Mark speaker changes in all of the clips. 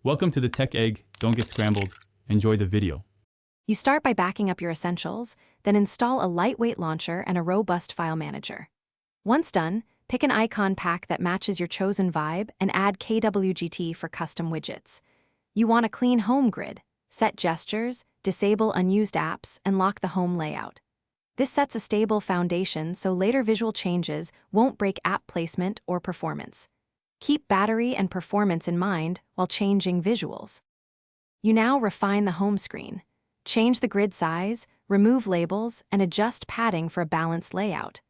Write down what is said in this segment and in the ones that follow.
Speaker 1: Welcome to the Tech Egg. Don't get scrambled. Enjoy the video.
Speaker 2: You start by backing up your essentials, then install a lightweight launcher and a robust file manager. Once done, pick an icon pack that matches your chosen vibe and add KWGT for custom widgets. You want a clean home grid, set gestures, disable unused apps, and lock the home layout. This sets a stable foundation so later visual changes won't break app placement or performance. Keep battery and performance in mind while changing visuals. You now refine the home screen. Change the grid size, remove labels, and adjust padding for a balanced layout.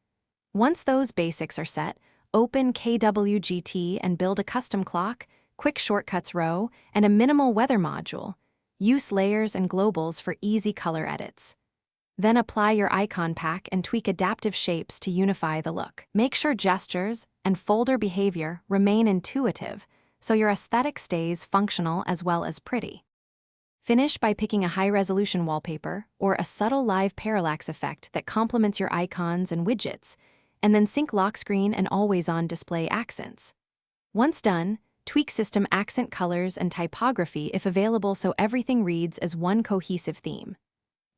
Speaker 2: Once those basics are set, open KWGT and build a custom clock, quick shortcuts row, and a minimal weather module. Use layers and globals for easy color edits. Then apply your icon pack and tweak adaptive shapes to unify the look. Make sure gestures and folder behavior remain intuitive so your aesthetic stays functional as well as pretty. Finish by picking a high-resolution wallpaper or a subtle live parallax effect that complements your icons and widgets, and then sync lock screen and always-on display accents. Once done, tweak system accent colors and typography if available so everything reads as one cohesive theme.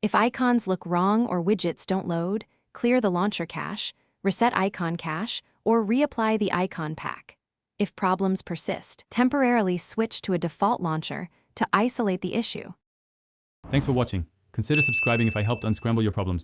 Speaker 2: If icons look wrong or widgets don't load, clear the launcher cache, reset icon cache, or reapply the icon pack. If problems persist, temporarily switch to a default launcher to isolate the issue.
Speaker 1: Thanks for watching. Consider subscribing if I helped unscramble your problems.